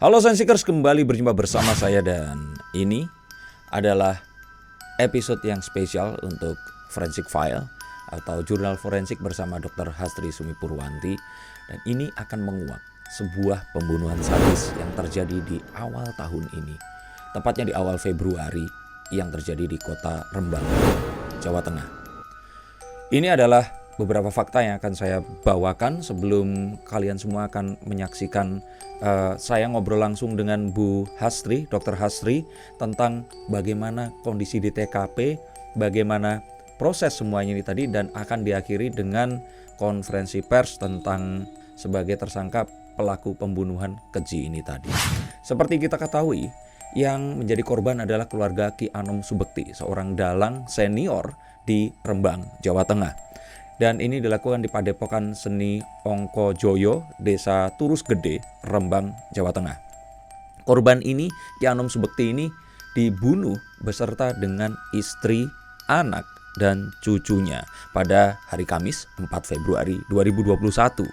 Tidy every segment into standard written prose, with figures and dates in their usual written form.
Halo Sensikers, kembali berjumpa bersama saya dan ini adalah episode yang spesial untuk Forensic File atau Jurnal Forensik bersama Dr. Hastri Sumi Purwanti. Dan ini akan menguak sebuah pembunuhan sadis yang terjadi di awal tahun ini, tepatnya di awal Februari, yang terjadi di kota Rembang, Jawa Tengah. Ini adalah beberapa fakta yang akan saya bawakan sebelum kalian semua akan menyaksikan saya ngobrol langsung dengan Bu Hastri, Dr. Hastri, tentang bagaimana kondisi di TKP, bagaimana proses semuanya ini tadi, dan akan diakhiri dengan konferensi pers tentang sebagai tersangka pelaku pembunuhan keji ini tadi. Seperti kita ketahui, yang menjadi korban adalah keluarga Ki Anom Subekti, seorang dalang senior di Rembang, Jawa Tengah. Dan ini dilakukan di Padepokan Seni Ongkojoyo, Desa Turus Gede, Rembang, Jawa Tengah. Korban ini, Ki Anom Subekti ini, dibunuh beserta dengan istri, anak, dan cucunya pada hari Kamis 4 Februari 2021.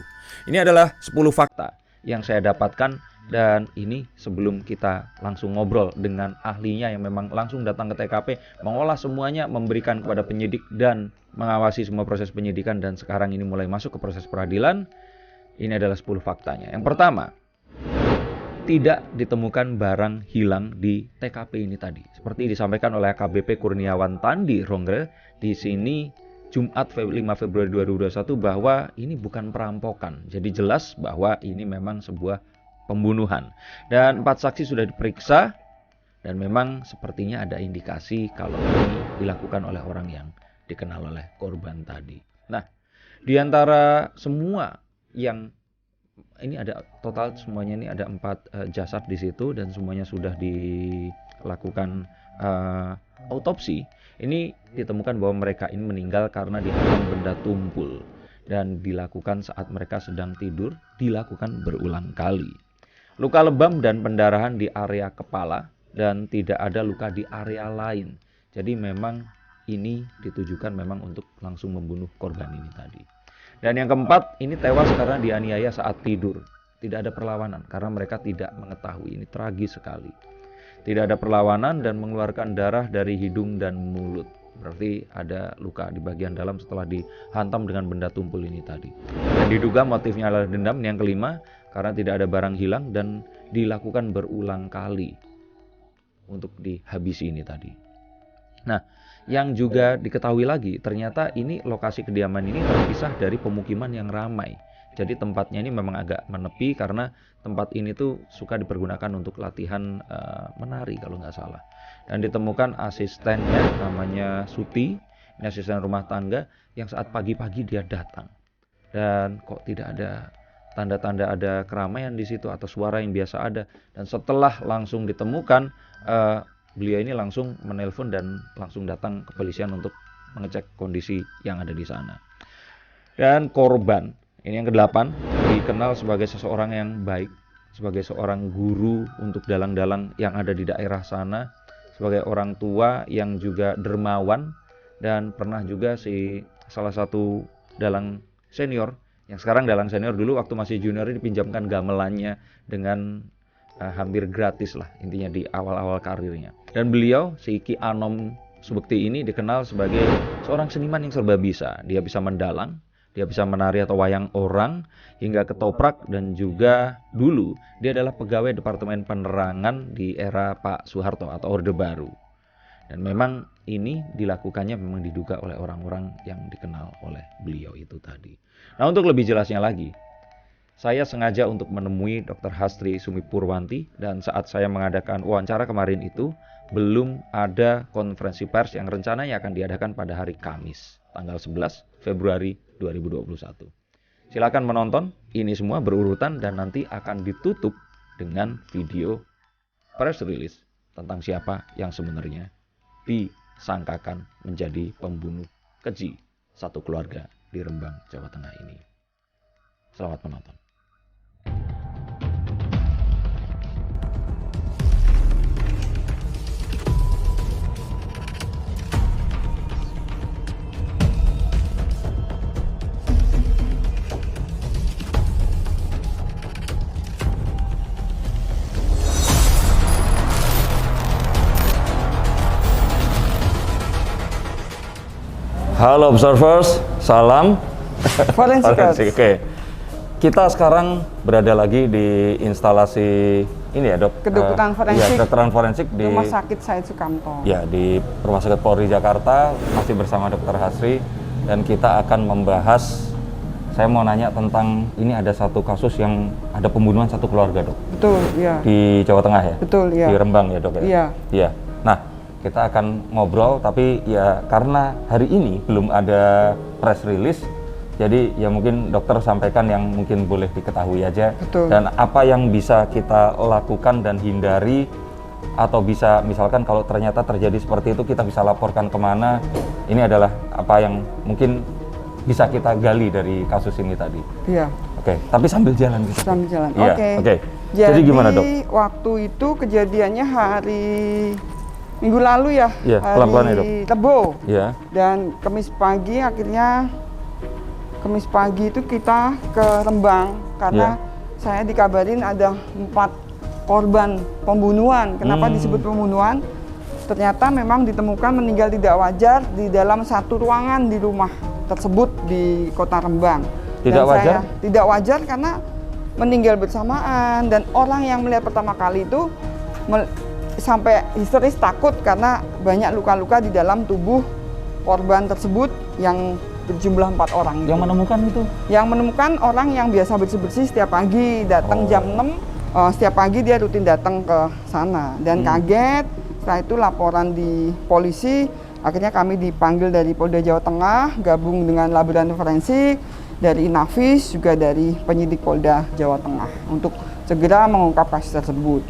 Ini adalah 10 fakta yang saya dapatkan, dan ini sebelum kita langsung ngobrol dengan ahlinya yang memang langsung datang ke TKP, mengolah semuanya, memberikan kepada penyidik dan mengawasi semua proses penyidikan, dan sekarang ini mulai masuk ke proses peradilan. Ini adalah 10 faktanya. Yang pertama, tidak ditemukan barang hilang di TKP ini tadi. Seperti disampaikan oleh AKBP Kurniawan Tandi Rongre di sini Jumat 5 Februari 2021 bahwa ini bukan perampokan. Jadi jelas bahwa ini memang sebuah pembunuhan. Dan 4 saksi sudah diperiksa, dan memang sepertinya ada indikasi kalau ini dilakukan oleh orang yang dikenal oleh korban tadi. Nah, di antara semua yang ini ada total semuanya ini ada 4 jasad di situ, dan semuanya sudah dilakukan autopsi. Ini ditemukan bahwa mereka ini meninggal karena dihantam benda tumpul, dan dilakukan saat mereka sedang tidur, dilakukan berulang kali. Luka lebam dan pendarahan di area kepala, dan tidak ada luka di area lain. Jadi memang ini ditujukan memang untuk langsung membunuh korban ini tadi. Dan yang keempat, ini tewas karena dianiaya saat tidur. Tidak ada perlawanan karena mereka tidak mengetahui. Ini tragis sekali. Tidak ada perlawanan dan mengeluarkan darah dari hidung dan mulut. Berarti ada luka di bagian dalam setelah dihantam dengan benda tumpul ini tadi. Dan diduga motifnya adalah dendam. Yang kelima, karena tidak ada barang hilang dan dilakukan berulang kali untuk dihabisi ini tadi. Nah, yang juga diketahui lagi, ternyata ini lokasi kediaman ini terpisah dari pemukiman yang ramai. Jadi tempatnya ini memang agak menepi karena tempat ini tuh suka dipergunakan untuk latihan menari kalau nggak salah. Dan ditemukan asistennya namanya Suti, ini asisten rumah tangga yang saat pagi-pagi dia datang. Dan kok tidak ada tanda-tanda ada keramaian di situ atau suara yang biasa ada. Dan setelah langsung ditemukan, beliau ini langsung menelpon dan langsung datang ke kepolisian untuk mengecek kondisi yang ada di sana. Dan korban, ini yang ke-8, dikenal sebagai seseorang yang baik, sebagai seorang guru untuk dalang-dalang yang ada di daerah sana, sebagai orang tua yang juga dermawan, dan pernah juga salah satu dalang senior, yang sekarang dalang senior, dulu waktu masih junior dipinjamkan gamelannya dengan hampir gratis lah intinya di awal-awal karirnya. Dan beliau, si Ki Anom Subekti ini dikenal sebagai seorang seniman yang serba bisa. Dia bisa mendalang, dia bisa menari atau wayang orang, hingga ketoprak, dan juga dulu dia adalah pegawai Departemen Penerangan di era Pak Soeharto atau Orde Baru. Dan memang ini dilakukannya memang diduga oleh orang-orang yang dikenal oleh beliau itu tadi. Nah, untuk lebih jelasnya lagi, saya sengaja untuk menemui Dr. Hastri Sumi Purwanti, dan saat saya mengadakan wawancara kemarin itu, belum ada konferensi pers yang rencananya akan diadakan pada hari Kamis, tanggal 11 Februari 2021. Silakan menonton, ini semua berurutan dan nanti akan ditutup dengan video press release tentang siapa yang sebenarnya disangkakan menjadi pembunuh keji satu keluarga di Rembang, Jawa Tengah ini. Selamat menonton. Halo observers, salam Forensik. Oke. Kita sekarang berada lagi di instalasi ini ya, Dok. Kedokteran forensik. Iya, kedokteran forensik di Rumah Sakit Said Sukamto. Ya, di Rumah Sakit Polri Jakarta, masih bersama Dr. Hasri, dan kita akan membahas, saya mau nanya tentang ini, ada satu kasus yang ada pembunuhan satu keluarga, Dok. Betul, iya. Di Jawa Tengah ya? Betul, iya. Di Rembang ya, Dok ya? Iya. Iya. Nah, kita akan ngobrol, tapi ya karena hari ini belum ada press release, jadi ya mungkin dokter sampaikan yang mungkin boleh diketahui aja. Betul. Dan apa yang bisa kita lakukan dan hindari, atau bisa misalkan kalau ternyata terjadi seperti itu kita bisa laporkan kemana. Ini adalah apa yang mungkin bisa kita gali dari kasus ini tadi. Iya. Oke, tapi sambil jalan gitu. Sambil jalan. Iya, Oke. oke. Jadi gimana, Dok? Waktu itu kejadiannya hari Minggu lalu ya. Iya, hari pelan-pelan ya, Dok. Rebo. Iya. Dan Kamis pagi itu kita ke Rembang karena saya dikabarin ada 4 korban pembunuhan. Kenapa disebut pembunuhan? Ternyata memang ditemukan meninggal tidak wajar di dalam satu ruangan di rumah tersebut di Kota Rembang. Tidak wajar? Tidak wajar karena meninggal bersamaan, dan orang yang melihat pertama kali itu sampai histeris takut karena banyak luka-luka di dalam tubuh korban tersebut yang berjumlah 4 orang. Yang menemukan itu? Yang menemukan orang yang biasa bersih-bersih setiap pagi, datang jam 6, setiap pagi dia rutin datang ke sana. Dan kaget, setelah itu laporan di polisi, akhirnya kami dipanggil dari Polda Jawa Tengah, gabung dengan laboratorium forensik, dari Inafis, juga dari penyidik Polda Jawa Tengah, untuk segera mengungkap kasus tersebut.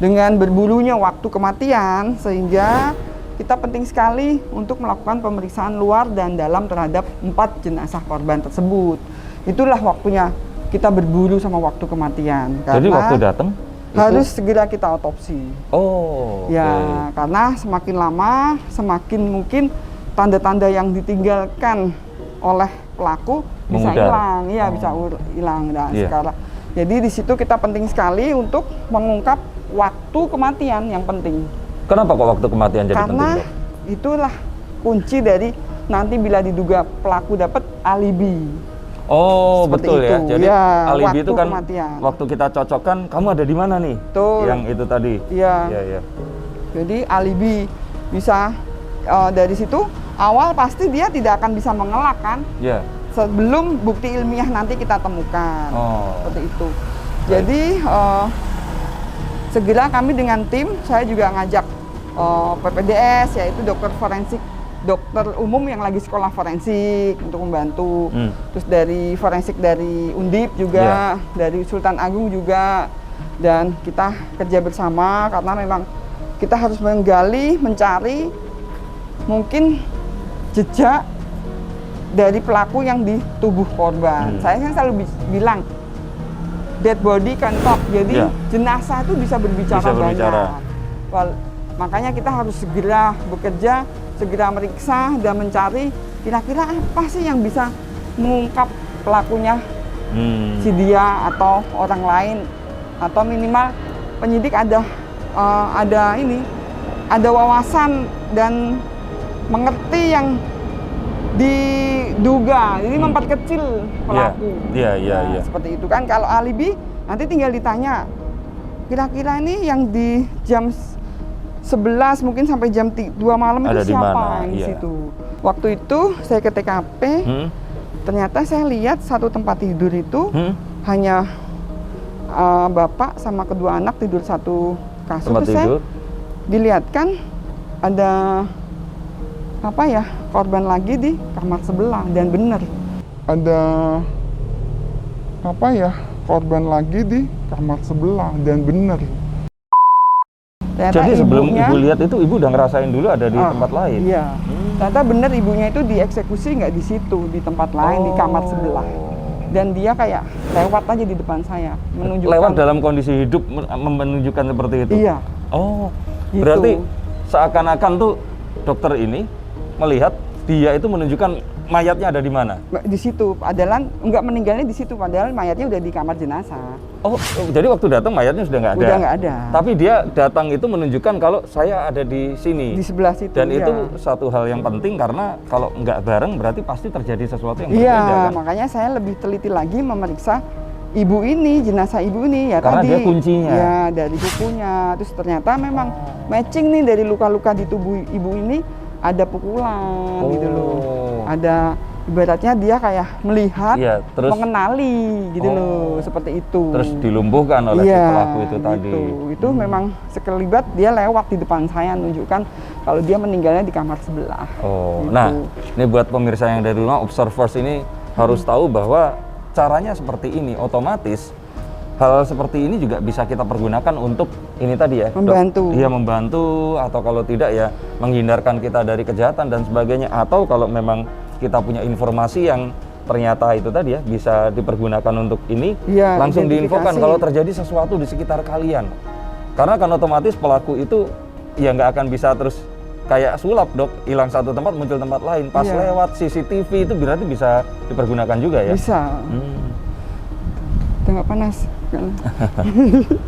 Dengan berburunya waktu kematian, sehingga kita penting sekali untuk melakukan pemeriksaan luar dan dalam terhadap 4 jenazah korban tersebut. Itulah waktunya kita berburu sama waktu kematian. Jadi waktu datang harus segera kita otopsi. Oh. Ya, karena semakin lama semakin mungkin tanda-tanda yang ditinggalkan oleh pelaku bisa hilang. Iya, bisa hilang. Nah, sekarang. Jadi di situ kita penting sekali untuk mengungkap waktu kematian yang penting. Kenapa kok waktu kematian jadi penting? Karena itulah kunci dari nanti bila diduga pelaku dapat alibi. Oh, seperti betul itu. Ya. Jadi ya, alibi itu kan kematian. Waktu kita cocokkan, kamu ada di mana nih? Betul. Yang itu tadi. Iya. Iya. Jadi alibi bisa dari situ awal pasti dia tidak akan bisa mengelak kan? Iya. Sebelum bukti ilmiah nanti kita temukan. Seperti itu. Jadi segera kami dengan tim, saya juga ngajak PPDS, yaitu dokter forensik, dokter umum yang lagi sekolah forensik untuk membantu. Terus dari forensik dari Undip juga, dari Sultan Agung juga, dan kita kerja bersama karena memang kita harus menggali, mencari mungkin jejak dari pelaku yang di tubuh korban. Saya kan selalu bilang dead body can talk, jadi jenazah itu bisa berbicara banyak. Makanya kita harus segera bekerja, segera meriksa dan mencari kira-kira apa sih yang bisa mengungkap pelakunya, si dia atau orang lain, atau minimal penyidik ada wawasan dan mengerti yang diduga, jadi memperkecil pelaku. Iya. Seperti itu kan. Kalau alibi nanti tinggal ditanya, kira-kira ini yang di jam 11 mungkin sampai jam 2 malam ada itu siapa di situ. Waktu itu saya ke TKP, ternyata saya lihat satu tempat tidur itu hanya bapak sama kedua anak tidur satu kasur. Tempat tidur. Saya dilihatkan ada korban lagi di kamar sebelah, dan benar ada korban lagi di kamar sebelah, dan benar. Jadi sebelum ibu lihat itu, ibu udah ngerasain dulu ada di tempat lain? Iya. Ternyata benar ibunya itu dieksekusi nggak di situ, di tempat lain, di kamar sebelah. Dan dia kayak lewat aja di depan saya, menunjukkan. Lewat dalam kondisi hidup menunjukkan seperti itu? Iya. Oh, gitu. Berarti seakan-akan tuh dokter ini melihat dia itu menunjukkan mayatnya ada di mana? Di situ, padahal nggak meninggalnya di situ, padahal mayatnya udah di kamar jenazah. Oh, jadi waktu datang mayatnya sudah nggak ada? Udah nggak ada. Tapi dia datang itu menunjukkan kalau saya ada di sini. Di sebelah situ. Dan iya. itu satu hal yang penting karena kalau nggak bareng berarti pasti terjadi sesuatu yang iya, berbeda kan? makanya saya lebih teliti lagi memeriksa ibu ini, jenazah ibu ini ya karena tadi. dia kuncinya. Ya, dari bukunya. Terus ternyata memang matching nih dari luka-luka di tubuh ibu ini ada pukulan gitu loh. Ada ibaratnya dia kayak melihat, iya, terus, mengenali gitu loh, seperti itu. Terus dilumpuhkan oleh si pelaku itu tadi. Itu memang sekelibat dia lewat di depan saya menunjukkan kalau dia meninggalnya di kamar sebelah. Oh, gitu. nah ini buat pemirsa yang dari rumah, observers ini harus tahu bahwa caranya seperti ini, otomatis hal seperti ini juga bisa kita pergunakan untuk ini tadi ya, membantu. Iya, membantu, atau kalau tidak ya menghindarkan kita dari kejahatan dan sebagainya, atau kalau memang kita punya informasi yang ternyata itu tadi ya bisa dipergunakan untuk ini, ya, langsung diinfokan kalau terjadi sesuatu di sekitar kalian. Karena kan otomatis pelaku itu ya nggak akan bisa terus kayak sulap Dok, hilang satu tempat muncul tempat lain. Pas lewat CCTV itu berarti bisa dipergunakan juga ya? Bisa. Udah nggak panas.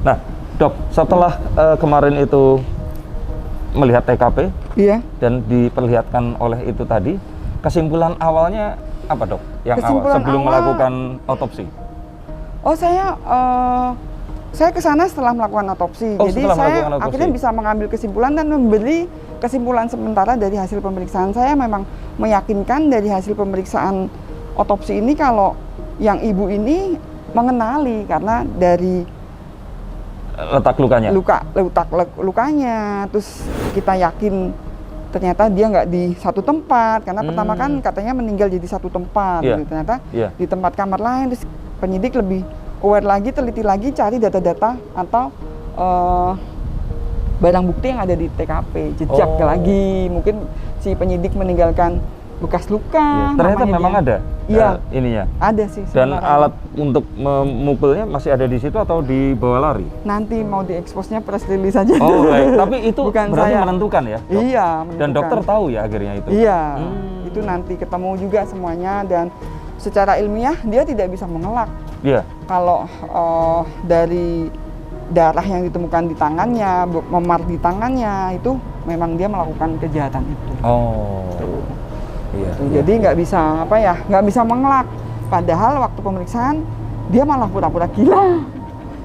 Nah Dok, setelah kemarin itu melihat TKP dan diperlihatkan oleh itu tadi, kesimpulan awalnya apa Dok? Yang awal sebelum melakukan otopsi? Oh, saya ke sana setelah melakukan otopsi. Oh, jadi saya akhirnya bisa mengambil kesimpulan dan memberi kesimpulan sementara dari hasil pemeriksaan. Saya memang meyakinkan dari hasil pemeriksaan otopsi ini kalau yang ibu ini mengenali karena dari letak lukanya. Lukanya. Terus kita yakin ternyata dia nggak di satu tempat karena pertama kan katanya meninggal jadi satu tempat. Gitu. Ternyata di tempat kamar lain. Terus penyidik lebih aware lagi, teliti lagi, cari data-data atau barang bukti yang ada di TKP, jejak lagi, mungkin si penyidik meninggalkan bekas luka. Ternyata memang ada. Ininya. Ada sih. Dan alat untuk memukulnya masih ada di situ atau dibawa lari? Nanti mau dieksposnya press release saja. Oh, baik. Tapi itu bukan berarti saya. menentukan ya? Dok? Iya, menentukan. Dan dokter tahu ya akhirnya itu? Iya, itu nanti ketemu juga semuanya dan secara ilmiah dia tidak bisa mengelak. Iya. Kalau dari darah yang ditemukan di tangannya, memar di tangannya, itu memang dia melakukan kejahatan itu. Oh. Iya. Jadi nggak bisa nggak bisa mengelak. Padahal waktu pemeriksaan dia malah pura-pura gila.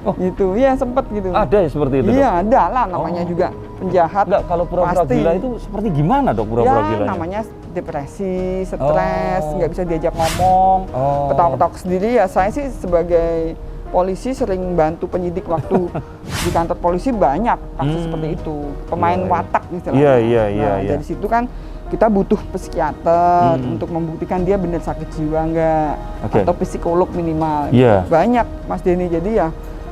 Oh, gitu. Iya, sempet gitu. Ada ya seperti itu? Iya, ada lah, namanya juga penjahat. Enggak, kalau pura-pura gila itu seperti gimana Dok pura-pura gila? Namanya depresi, stres, nggak bisa diajak ngomong, ketawa-ketawa sendiri. Ya saya sih sebagai polisi sering bantu penyidik waktu di kantor polisi banyak kasus seperti itu. Pemain watak istilahnya. Iya. Dari situ kan kita butuh psikiater untuk membuktikan dia benar sakit jiwa nggak, atau psikolog minimal. Banyak Mas Denny, jadi ya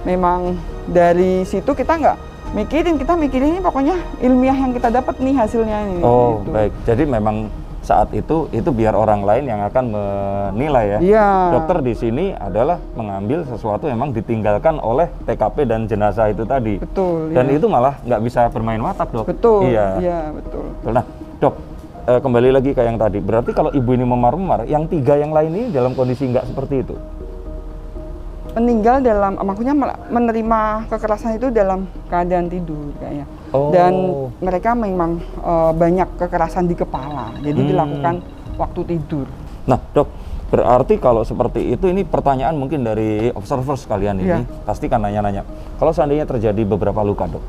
memang dari situ kita nggak kita mikirin ini pokoknya ilmiah yang kita dapat nih hasilnya ini. Oh gitu. Baik, jadi memang saat itu biar orang lain yang akan menilai ya. Iya. Dokter di sini adalah mengambil sesuatu yang memang ditinggalkan oleh TKP dan jenazah itu tadi. Betul. Dan itu malah nggak bisa bermain watak Dok. Betul. Iya betul. Nah Dok, kembali lagi ke yang tadi. Berarti kalau ibu ini memar-memar, yang 3 yang lain ini dalam kondisi nggak seperti itu? Meninggal maksudnya menerima kekerasan itu dalam keadaan tidur kayaknya. Dan mereka memang banyak kekerasan di kepala, jadi dilakukan waktu tidur. Nah Dok, berarti kalau seperti itu, ini pertanyaan mungkin dari observers kalian ini pasti kan nanya-nanya. Kalau seandainya terjadi beberapa luka Dok,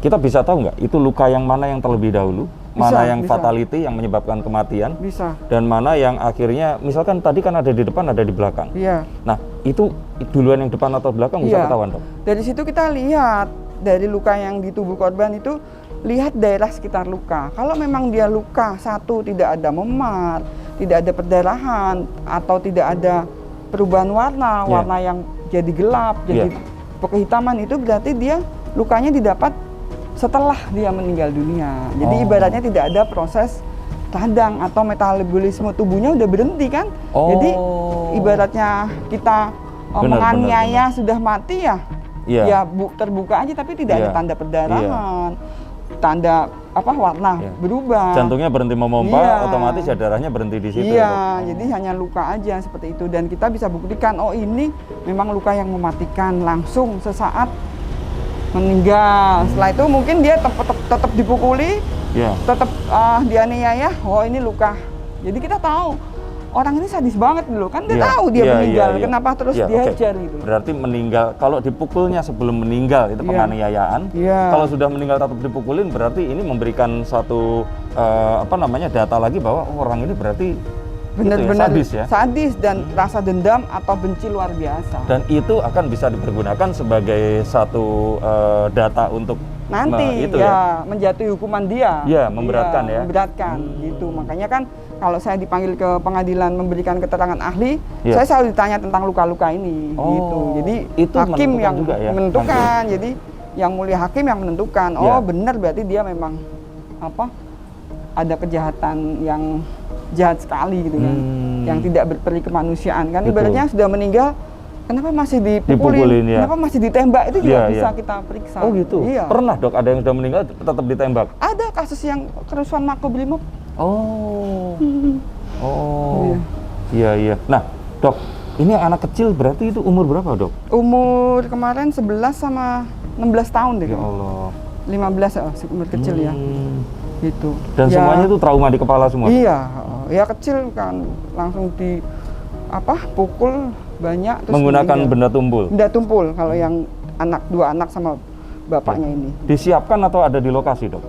kita bisa tahu nggak itu luka yang mana yang terlebih dahulu? Mana yang fatality yang menyebabkan kematian? Bisa. Dan mana yang akhirnya, misalkan tadi kan ada di depan, ada di belakang. Iya. Nah, itu duluan yang depan atau belakang bisa ketahuan Dok? Dari situ kita lihat, dari luka yang di tubuh korban itu, lihat daerah sekitar luka. Kalau memang dia luka, satu tidak ada memar, tidak ada perdarahan, atau tidak ada perubahan warna yang jadi gelap, jadi kehitaman, itu berarti dia lukanya didapat setelah dia meninggal dunia. Jadi ibaratnya tidak ada proses radang atau metabolisme tubuhnya udah berhenti kan. Jadi ibaratnya kita menganiaya sudah mati ya terbuka aja tapi tidak ada tanda perdarahan, tanda warna berubah. Jantungnya berhenti memompa, Iya. otomatis ya darahnya berhenti di situ. Iya, ya, Dok? jadi hanya luka aja seperti itu, dan kita bisa buktikan oh ini memang luka yang mematikan langsung sesaat meninggal. Setelah itu mungkin dia tetap dipukuli, Iya. tetap dianiaya, oh ini luka. Jadi kita tahu orang ini sadis banget dulu kan, dia Iya, tahu dia iya, meninggal, iya. kenapa terus Iya, dihajar oke. gitu. Berarti meninggal, kalau dipukulnya sebelum meninggal itu Iya. penganiayaan. Iya. Kalau sudah meninggal tetap dipukulin, berarti ini memberikan satu data lagi bahwa orang ini berarti Benar-benar sadis ya. sadis dan rasa dendam atau benci luar biasa. Dan itu akan bisa dipergunakan sebagai satu data untuk Nanti itu menjatuhi hukuman dia. Iya, memberatkan ya. Memberatkan gitu. Makanya kan kalau saya dipanggil ke pengadilan memberikan keterangan ahli, Iya. saya selalu ditanya tentang luka-luka ini gitu. Jadi itu hakim menentukan yang juga ya, menentukan. Jadi yang mulia hakim yang menentukan. Iya. Oh, benar berarti dia memang ada kejahatan yang jahat sekali gitu kan. Yang tidak berperi kemanusiaan kan. Betul. Ibaratnya sudah meninggal, kenapa masih Dipukulin, dipukulin? ya. Kenapa masih ditembak? Itu juga Iya, bisa iya. kita periksa. Oh gitu. Iya. Pernah Dok ada yang sudah meninggal tetap ditembak. Ada kasus yang kerusuhan Makobrimob. Oh. Iya. Iya iya. Nah, Dok, ini anak kecil berarti itu umur berapa, Dok? Umur kemarin 11 sama 16 tahun deh. Ya Allah. 15 umur kecil ya. Gitu. Dan Ya, semuanya itu trauma di kepala semua. Iya, ya kecil kan langsung pukul banyak terus Menggunakan meninggal. benda tumpul. Benda tumpul kalau yang dua anak sama bapaknya ini. Disiapkan atau ada di lokasi, Dok?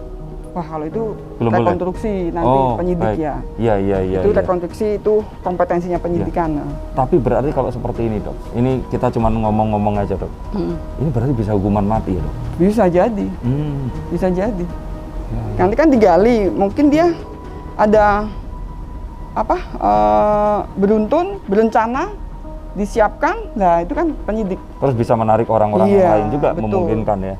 Wah, kalau itu Belum boleh? rekonstruksi nanti penyidik baik. ya. Iya iya iya. Itu iya. rekonstruksi itu kompetensinya penyidikan. Tapi berarti kalau seperti ini, Dok. Ini kita cuma ngomong-ngomong aja, Dok. Ini berarti bisa hukuman mati ya, Dok? Bisa jadi. Bisa jadi. Ya. Nanti kan digali, mungkin dia ada berencana, disiapkan, nah itu kan penyidik. Terus bisa menarik orang-orang yang Iya, lain juga betul. memungkinkan ya.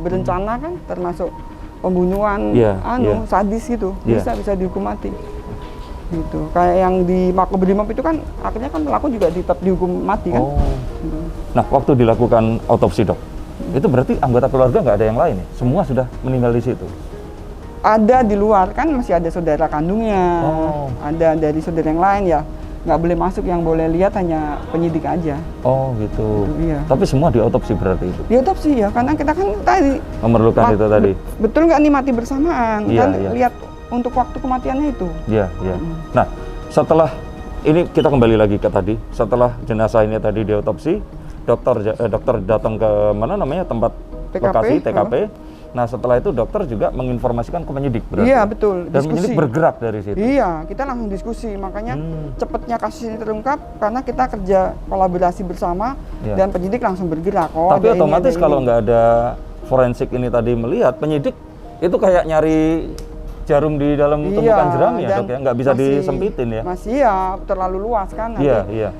Berencana kan termasuk pembunuhan, Iya, iya. sadis gitu, Iya. bisa dihukum mati. Gitu. Kayak yang di Makobrimob itu kan akhirnya kan pelaku juga tetap dihukum mati kan. Gitu. Nah, waktu dilakukan otopsi, Dok, itu berarti anggota keluarga nggak ada yang lain ya? Semua sudah meninggal di situ? Ada di luar kan masih ada saudara kandungnya, ada dari saudara yang lain ya. Nggak boleh masuk, yang boleh lihat hanya penyidik aja. Oh gitu. Iya. Tapi semua diotopsi berarti itu? Diotopsi ya, karena kita kan tadi Memerlukan itu tadi? betul nggak nih mati bersamaan, Iya, kan iya. lihat untuk waktu kematiannya itu. Iya, iya. Nah, setelah ini kita kembali lagi ke tadi, setelah jenazah ini tadi diotopsi, dokter datang ke mana namanya tempat TKP, lokasi TKP. Nah, setelah itu dokter juga menginformasikan ke penyidik berarti. Iya betul. Dan penyidik bergerak dari situ. Iya, kita langsung diskusi, makanya cepatnya kasus ini terungkap karena kita kerja kolaborasi bersama Iya. dan penyidik langsung bergerak. Tapi otomatis kalau nggak ada forensik ini tadi melihat, penyidik itu kayak nyari jarum di dalam tumpukan jerami ya, dan Dok ya, nggak bisa disempitin ya. Masih ya, terlalu luas kan. Nanti Iya, iya.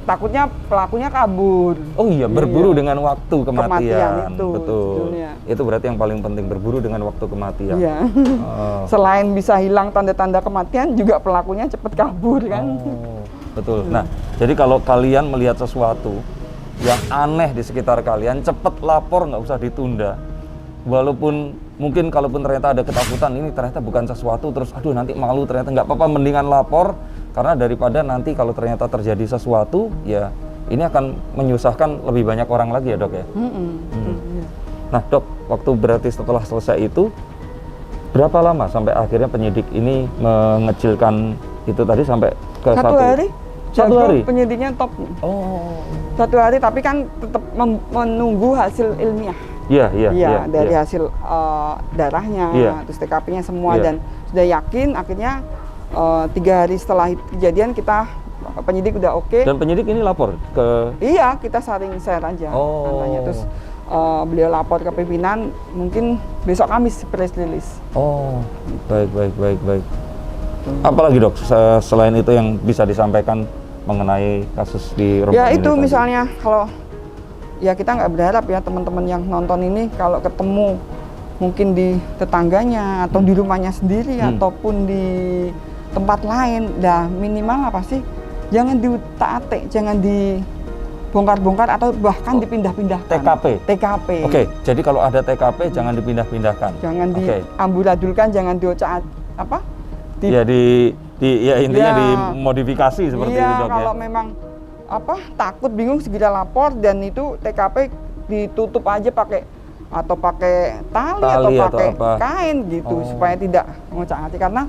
takutnya pelakunya kabur. Oh iya, berburu dengan waktu Kematian itu Betul. judulnya. Itu berarti yang paling penting, berburu dengan waktu kematian. Iya. Oh. Selain bisa hilang tanda-tanda kematian, juga pelakunya cepat kabur kan. Oh, betul. Nah, jadi kalau kalian melihat sesuatu yang aneh di sekitar kalian, cepet lapor, nggak usah ditunda. Walaupun mungkin kalaupun ternyata ada ketakutan, ini ternyata bukan sesuatu, terus aduh nanti malu, ternyata nggak apa-apa, mendingan lapor. Karena daripada nanti kalau ternyata terjadi sesuatu, ya ini akan menyusahkan lebih banyak orang lagi ya, Dok ya. Nah, Dok, waktu berarti setelah selesai itu, berapa lama sampai akhirnya penyidik ini mengecilkan itu tadi sampai ke Satu hari. Satu jago hari? Penyidiknya top. Oh. 1 hari, tapi kan tetap menunggu hasil ilmiah. Iya, iya, Iya, iya. dari iya. hasil darahnya, Iya. terus TKP-nya semua, Iya. dan sudah yakin akhirnya 3 hari setelah kejadian kita penyidik udah oke. Dan penyidik ini lapor ke Iya, kita saling share aja datanya. Terus beliau lapor ke pimpinan, mungkin besok Kamis press release. Oh, baik, baik, baik, baik. Apalagi, Dok, selain itu yang bisa disampaikan mengenai kasus di Rembang Ya ini itu tadi? misalnya kalau ya kita nggak berharap ya teman-teman yang nonton ini kalau ketemu mungkin di tetangganya atau di rumahnya sendiri ataupun di tempat lain, dah minimal apa sih, jangan diutak-atik, jangan bongkar-bongkar atau bahkan dipindah-pindahkan. TKP. Oke, jadi kalau ada TKP jangan dipindah-pindahkan. Jangan diamburadulkan, jangan diocak apa? Ya intinya dimodifikasi seperti itu, Dok, kalau memang takut bingung segera lapor, dan itu TKP ditutup aja pakai tali atau pakai kain gitu supaya tidak mengocak-atik, karena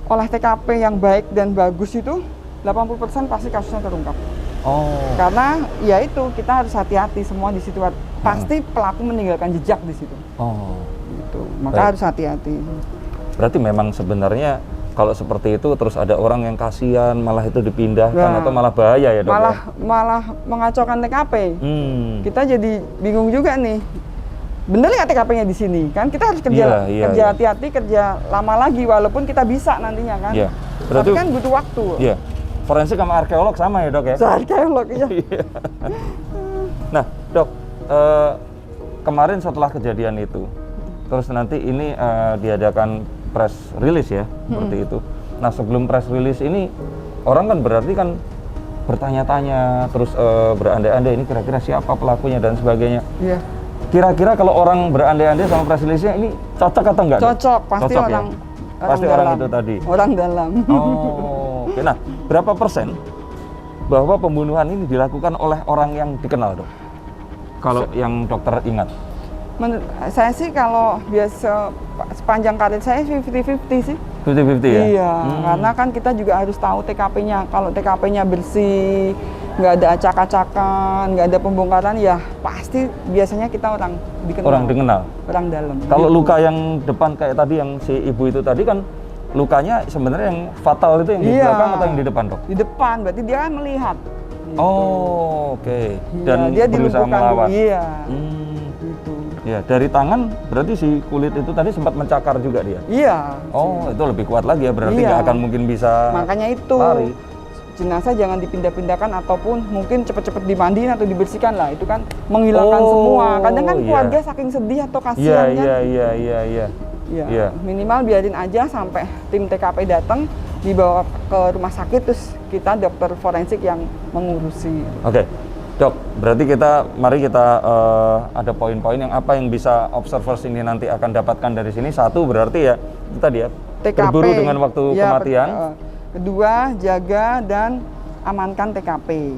olah TKP yang baik dan bagus itu 80% pasti kasusnya terungkap. Karena ya itu kita harus hati-hati semua di situ, pasti pelaku meninggalkan jejak di situ. Gitu. Maka harus hati-hati. Berarti memang sebenarnya kalau seperti itu terus ada orang yang kasihan malah itu dipindahkan atau malah bahaya ya, Dok? Malah mengacaukan TKP. Kita jadi bingung juga nih. Bener ya TKP-nya di sini kan, kita harus kerja hati-hati, kerja lama lagi walaupun kita bisa nantinya kan. Berarti, tapi kan butuh waktu. Forensik sama arkeolog sama ya, Dok, ya? Arkeolog, iya. Nah, Dok, kemarin setelah kejadian itu, terus nanti ini diadakan press release ya, seperti itu. Nah, sebelum press release ini, orang kan berarti kan bertanya-tanya, terus berandai-andai ini kira-kira siapa pelakunya dan sebagainya. Iya. Kira-kira kalau orang berandai-andai sama press release-nya ini cocok atau enggak? Cocok, pasti orang orang itu tadi. Orang dalam. Oke. Nah, berapa persen bahwa pembunuhan ini dilakukan oleh orang yang dikenal, Dok? Kalau yang dokter ingat? Menurut saya sih kalau biasa sepanjang karir saya 50-50 sih. 50-50 ya? Iya, karena kan kita juga harus tahu TKP-nya. Kalau TKP-nya bersih, nggak ada acak-acakan, nggak ada pembongkaran, ya pasti biasanya kita orang dikenal. Orang dikenal? Orang dalam. Kalau luka yang depan kayak tadi yang si ibu itu tadi kan lukanya sebenarnya yang fatal itu yang di belakang atau yang di depan, Dok? Di depan, berarti dia kan melihat. Gitu. Oke. Dan dia berusaha melawan. Iya. Gitu. Ya, dari tangan berarti si kulit itu tadi sempat mencakar juga dia? Iya. Itu lebih kuat lagi ya, berarti nggak akan mungkin bisa makanya itu lari. Jenazah jangan dipindah-pindahkan ataupun mungkin cepet-cepet dimandiin atau dibersihkan lah, itu kan menghilangkan semua. Kadang kan keluarga saking sedih atau kasihan Iya. Minimal biarin aja sampai tim TKP datang, dibawa ke rumah sakit, terus kita dokter forensik yang mengurusi. Oke. Dok, berarti mari kita ada poin-poin yang apa yang bisa observers ini nanti akan dapatkan dari sini. Satu berarti ya itu tadi ya, TKP, berburu dengan waktu kematian. Kedua, jaga dan amankan TKP.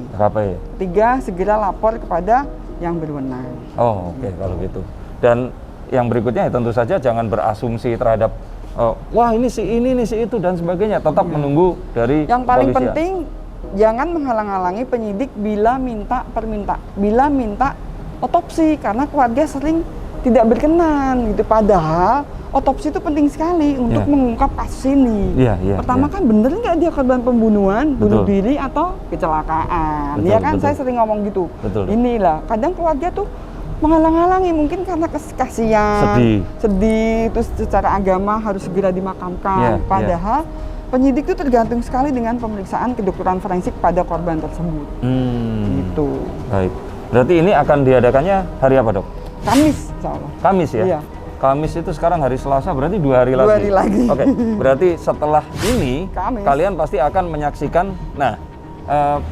Tiga, segera lapor kepada yang berwenang. Oke, kalau gitu. Dan yang berikutnya ya tentu saja jangan berasumsi terhadap wah ini si itu dan sebagainya. Tetap menunggu dari yang paling polisian. Penting jangan menghalang-halangi penyidik bila minta otopsi, karena keluarga sering tidak berkenan gitu. Padahal otopsi itu penting sekali untuk mengungkap kasus ini. Pertama kan bener nggak dia korban pembunuhan, bunuh diri atau kecelakaan. Saya sering ngomong gitu. Inilah kadang keluarga tuh menghalang-halangi mungkin karena kasihan, sedih, terus secara agama harus segera dimakamkan. Padahal penyidik itu tergantung sekali dengan pemeriksaan kedokteran forensik pada korban tersebut. Gitu. Baik. Berarti ini akan diadakannya hari apa, Dok? Kamis, insya Allah. Kamis ya? Iya. Kamis itu sekarang hari Selasa, berarti 2 hari lagi. 2 hari lagi. Oke. Berarti setelah ini Kamis, kalian pasti akan menyaksikan.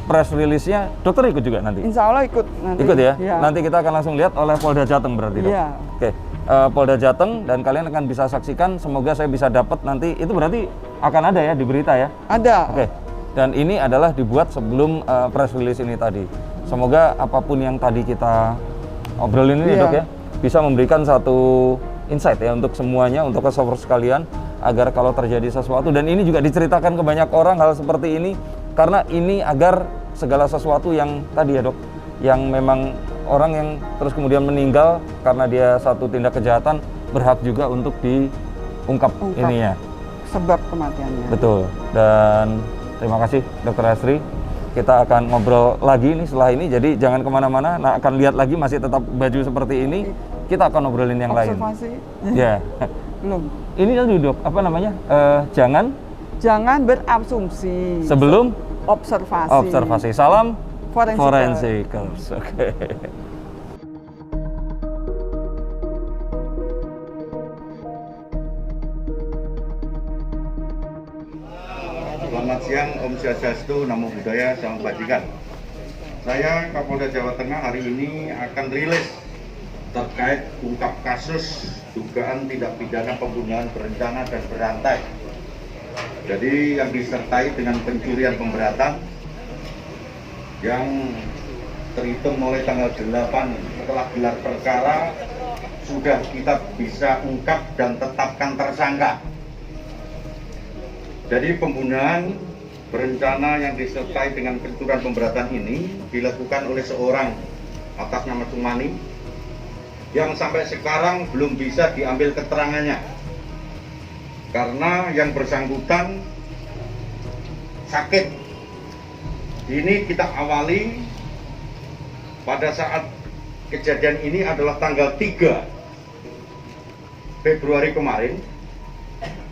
Press release-nya dokter ikut juga nanti? Insya Allah ikut nanti. Ikut ya? Nanti kita akan langsung lihat oleh Polda Jateng berarti, Dok? Iya. Oke. Polda Jateng, dan kalian akan bisa saksikan. Semoga saya bisa dapat nanti. Itu berarti akan ada ya di berita ya? Ada. Oke. Dan ini adalah dibuat sebelum press release ini tadi. Semoga apapun yang tadi kita obrolin ini, Dok ya, bisa memberikan satu insight ya untuk semuanya, untuk observer sekalian, agar kalau terjadi sesuatu, dan ini juga diceritakan ke banyak orang hal seperti ini, karena ini agar segala sesuatu yang tadi ya, Dok, yang memang orang yang terus kemudian meninggal karena dia satu tindak kejahatan, berhak juga untuk diungkap ininya, sebab kematiannya. Betul. Dan terima kasih Dr. Hasri. Kita akan ngobrol lagi nih setelah ini, jadi jangan kemana-mana. Nah, akan lihat lagi masih tetap baju seperti ini. Kita akan ngobrolin yang lain. Observasi. Ya. Belum. Ini tadi, Dok, apa namanya? Jangan berasumsi sebelum observasi. Salam Forensikers. Oke. Selamat siang, Om Swastiastu, Namo Buddhaya, Salam Kebajikan. Saya Kapolda Jawa Tengah hari ini akan rilis terkait ungkap kasus dugaan tindak pidana pembunuhan berencana dan berantai. Jadi yang disertai dengan pencurian pemberatan yang terhitung mulai tanggal 8 setelah gelar perkara sudah kita bisa ungkap dan tetapkan tersangka. Jadi pembunuhan berencana yang disertai dengan pencurian pemberatan ini dilakukan oleh seorang atas nama Sumani yang sampai sekarang belum bisa diambil keterangannya karena yang bersangkutan sakit. Ini kita awali pada saat kejadian ini adalah tanggal 3 Februari kemarin,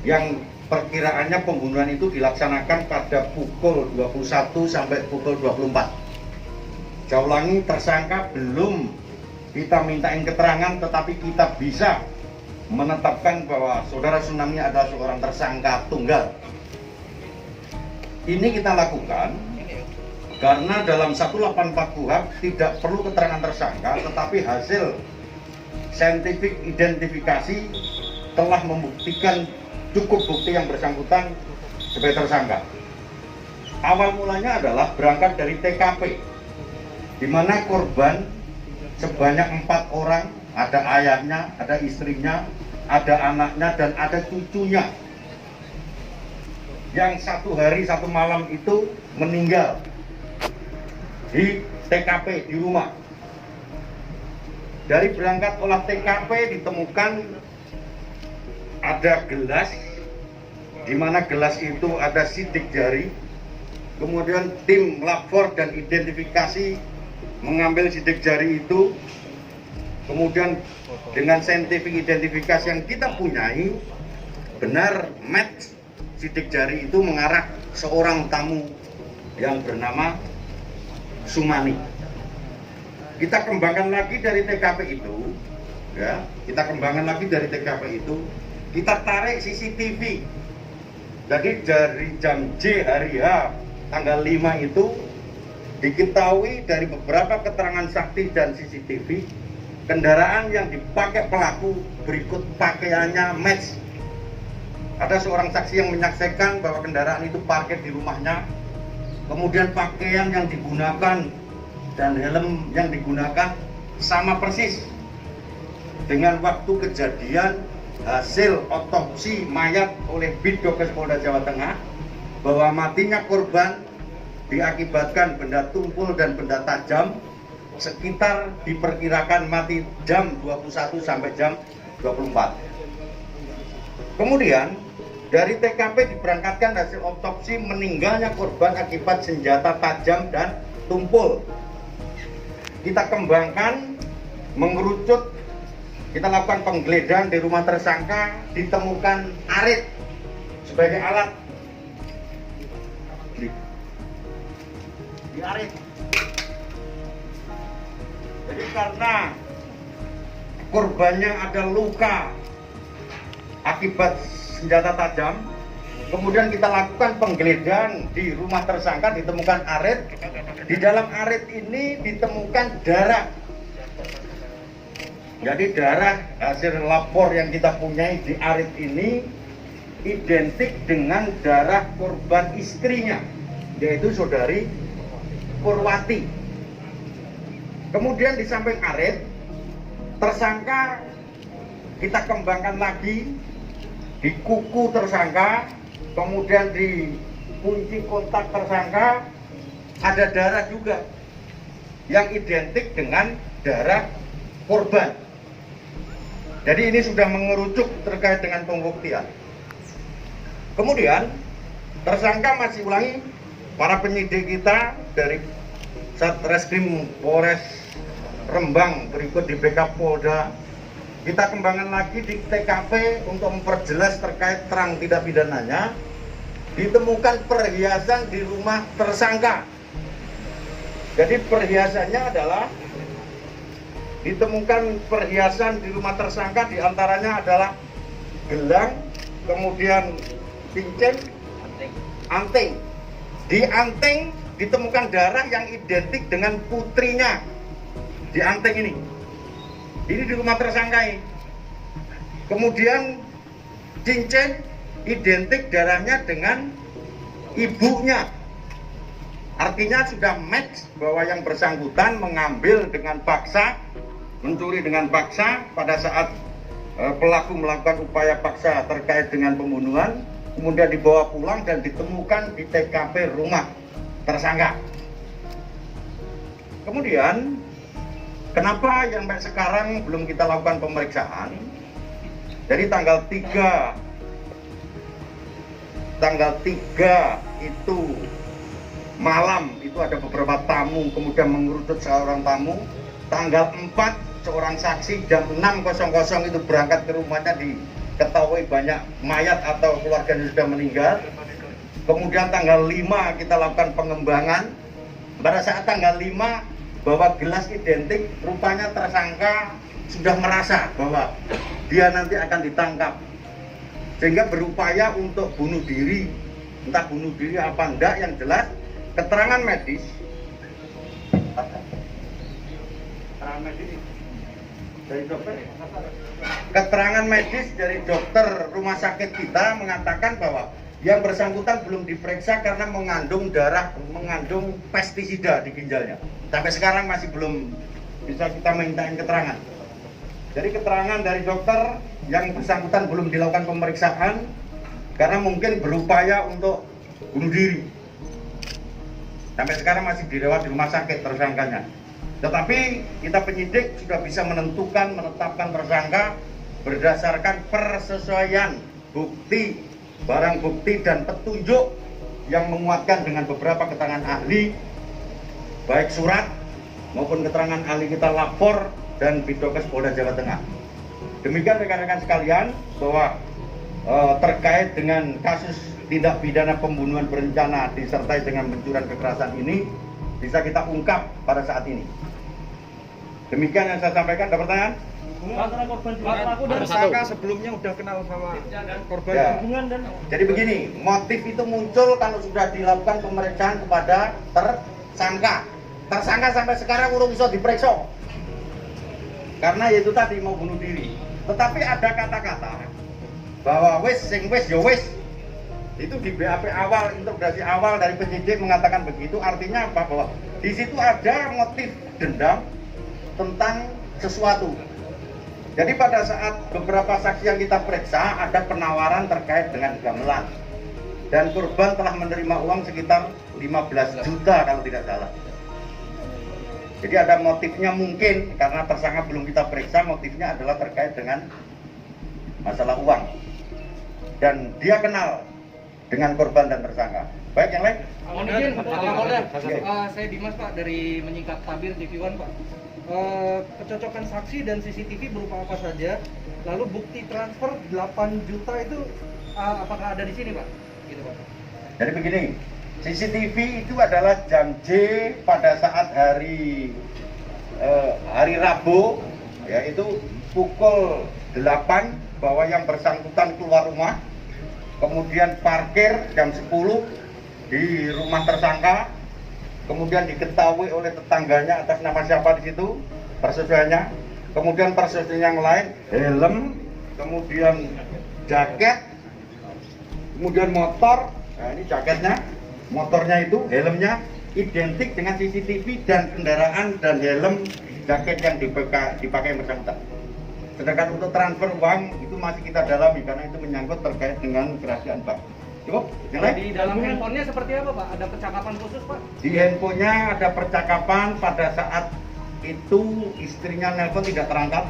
yang perkiraannya pembunuhan itu dilaksanakan pada pukul 21 sampai pukul 24. Saya ulangi, tersangka belum kita mintain keterangan, tetapi kita bisa menetapkan bahwa saudara Tsunami adalah seorang tersangka tunggal. Ini kita lakukan karena dalam 184 KUHP tidak perlu keterangan tersangka, tetapi hasil scientific identifikasi telah membuktikan cukup bukti yang bersangkutan sebagai tersangka. Awal mulanya adalah berangkat dari TKP, di mana korban sebanyak 4 orang, ada ayahnya, ada istrinya, ada anaknya, dan ada cucunya, yang 1 hari 1 malam itu meninggal di TKP di rumah. Dari berangkat olah TKP ditemukan ada gelas, di mana gelas itu ada sidik jari. Kemudian tim lapor dan identifikasi mengambil sidik jari itu, kemudian dengan scientific identifikasi yang kita punyai, benar match sidik jari itu mengarah seorang tamu yang bernama Sumani. Kita kembangkan lagi dari TKP itu, ya, kita tarik CCTV. Jadi dari jam J hari H tanggal 5 itu diketahui dari beberapa keterangan saksi dan CCTV, kendaraan yang dipakai pelaku berikut pakaiannya match. Ada seorang saksi yang menyaksikan bahwa kendaraan itu parkir di rumahnya, kemudian pakaian yang digunakan dan helm yang digunakan sama persis dengan waktu kejadian hasil otopsi mayat oleh Bidokes Polda Jawa Tengah, bahwa matinya korban diakibatkan benda tumpul dan benda tajam sekitar diperkirakan mati jam 21 sampai jam 24. Kemudian dari TKP diberangkatkan hasil otopsi meninggalnya korban akibat senjata tajam dan tumpul. Kita kembangkan, mengerucut, kita lakukan penggeledahan di rumah tersangka, ditemukan arit sebagai alat. Di arit. Jadi karena korbannya ada luka akibat senjata tajam, kemudian kita lakukan penggeledahan di rumah tersangka, ditemukan arit. Di dalam arit ini ditemukan darah. Jadi darah hasil lapor yang kita punyai di arit ini identik dengan darah korban istrinya, yaitu saudari Purwati. Kemudian di samping arit, tersangka kita kembangkan lagi di kuku tersangka, kemudian di kunci kontak tersangka ada darah juga yang identik dengan darah korban. Jadi ini sudah mengerucut terkait dengan pembuktian. Kemudian tersangka masih ulangi, para penyidik kita dari Satreskrim Polres Rembang berikut di backup Polda, kita kembangkan lagi di TKP untuk memperjelas terkait terang tidak pidananya. Ditemukan perhiasan di rumah tersangka. Jadi perhiasannya adalah ditemukan perhiasan di rumah tersangka, diantaranya adalah gelang, kemudian cincin, anting. Di anting ditemukan darah yang identik dengan putrinya di Anting ini. Ini di rumah tersangka ini. Kemudian cincin identik darahnya dengan ibunya. Artinya sudah match bahwa yang bersangkutan mengambil dengan paksa, mencuri dengan paksa pada saat pelaku melakukan upaya paksa terkait dengan pembunuhan, kemudian dibawa pulang dan ditemukan di TKP rumah tersangka. Kemudian kenapa yang sampai sekarang belum kita lakukan pemeriksaan? Dari tanggal 3 itu malam itu ada beberapa tamu, kemudian mengerucut seorang tamu. Tanggal 4 seorang saksi jam 6.00 itu berangkat ke rumahnya, diketahui banyak mayat atau keluarganya sudah meninggal. Kemudian tanggal 5 kita lakukan pengembangan. Pada saat tanggal 5 bahwa gelas identik, rupanya tersangka sudah merasa bahwa dia nanti akan ditangkap, sehingga berupaya untuk bunuh diri. Entah bunuh diri apa enggak, yang jelas keterangan medis dari dokter rumah sakit kita mengatakan bahwa yang bersangkutan belum diperiksa karena mengandung pestisida di ginjalnya. Sampai sekarang masih belum bisa kita mintain keterangan. Jadi keterangan dari dokter, yang bersangkutan belum dilakukan pemeriksaan karena mungkin berupaya untuk bunuh diri. Sampai sekarang masih dirawat di rumah sakit tersangkanya. Tetapi kita penyidik sudah bisa menetapkan tersangka berdasarkan persesuaian bukti, barang bukti dan petunjuk yang menguatkan dengan beberapa keterangan ahli, baik surat maupun keterangan ahli kita lapor dan Bidokes Polda Jawa Tengah. Demikian rekan-rekan sekalian, bahwa terkait dengan kasus tindak pidana pembunuhan berencana disertai dengan pencurian kekerasan ini bisa kita ungkap pada saat ini. Demikian yang saya sampaikan. Ada pertanyaan? Antara korban pelaku dan tersangka sebelumnya udah kenal sama korban Ya. hubungan dan Jadi begini, motif itu muncul kalau sudah dilakukan pemeriksaan kepada tersangka. Tersangka sampai sekarang urung bisa diperiksa. Karena yaitu tadi mau bunuh diri. Tetapi ada kata-kata bahwa wis sing wis ya wis. Itu di BAP awal, interogasi awal dari penyidik mengatakan begitu. Artinya apa? Bahwa di situ ada motif dendam tentang sesuatu. Jadi pada saat beberapa saksi yang kita periksa ada penawaran terkait dengan gamelan, dan korban telah menerima uang sekitar 15 juta kalau tidak salah. Jadi ada motifnya mungkin, karena tersangka belum kita periksa, motifnya adalah terkait dengan masalah uang. Dan dia kenal dengan korban dan tersangka. Baik, yang lain? mohon izin Pak Kapolda. Oke. Saya Dimas Pak dari Menyingkap Tabir TV1 Pak. Kecocokan saksi dan CCTV berupa apa saja? Lalu bukti transfer 8 juta itu apakah ada di sini Pak? Gitu Pak. Jadi begini, CCTV itu adalah jam J pada saat hari Rabu, yaitu pukul 8 bahwa yang bersangkutan keluar rumah, kemudian parkir jam 10 di rumah tersangka, kemudian diketahui oleh tetangganya atas nama siapa di situ persesuaiannya, kemudian persesuaian yang lain helm, kemudian jaket, kemudian motor. Nah, ini jaketnya, motornya itu, helmnya identik dengan CCTV dan kendaraan dan helm jaket yang dipakai yang bersangkutan. Sedangkan untuk transfer uang itu masih kita dalami karena itu menyangkut terkait dengan kerahasiaan bank. Cukup? Yang lain? Di dalam handphonenya seperti apa Pak? Ada percakapan khusus Pak? Di handphonenya ada percakapan pada saat itu istrinya nelpon tidak terangkat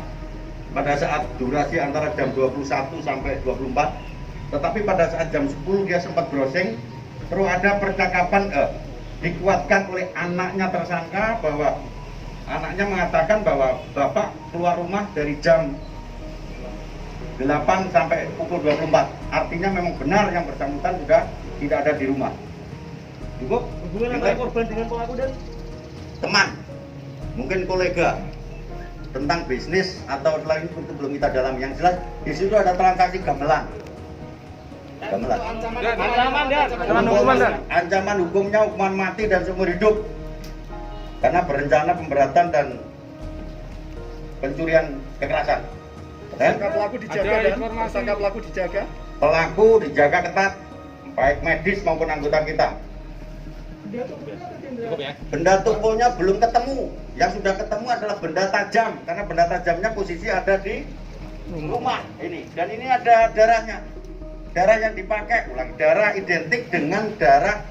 pada saat durasi antara jam 21 sampai 24. Tetapi pada saat jam 10 dia sempat browsing, terus ada percakapan dikuatkan oleh anaknya tersangka bahwa anaknya mengatakan bahwa bapak keluar rumah dari jam 8 sampai pukul 24. Artinya memang benar yang bersangkutan sudah tidak ada di rumah. Cukup? Hubungan antara korban dengan pelaku dan Teman, mungkin kolega, tentang bisnis atau lain itu belum kita dalam. Yang jelas di situ ada transaksi gamelan. Gamelan. Ancaman Ancaman hukumnya hukuman mati dan seumur hidup karena berencana pemberatan dan pencurian kekerasan. Pelaku dijaga dan tersangka pelaku dijaga. Pelaku dijaga ketat, baik medis maupun anggota kita. Benda tumpulnya belum ketemu. Yang sudah ketemu adalah benda tajam, karena benda tajamnya posisi ada di rumah ini. Dan ini ada darahnya. Darah yang dipakai, darah identik dengan darah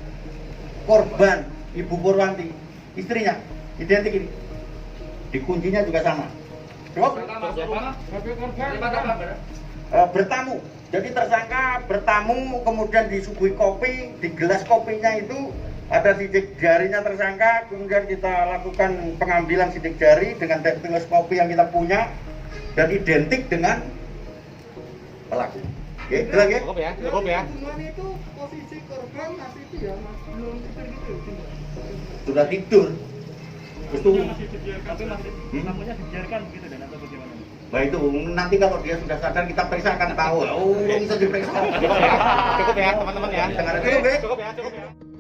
korban Ibu Purwanti, istrinya, identik ini. Di kuncinya juga sama. Bertamu. Jadi tersangka bertamu, kemudian disuguhi kopi, di gelas kopinya itu ada sidik jarinya tersangka, kemudian kita lakukan pengambilan sidik jari dengan gelas kopi yang kita punya dan identik dengan pelaku. Oke, jelas ya? Cukup ya. Pembunuhan itu posisi korban masih itu ya, Mas, belum tidur gitu. Sudah tidur. Terus tuh, Tapi masih lampunya dibiarkan begitu dan atau bagaimana? nah itu nanti kalau dia sudah sadar kita periksa akan tahu. Oh, bisa diperiksa. Cukup ya teman-teman ya. Dengar cukup ya? Cukup ya.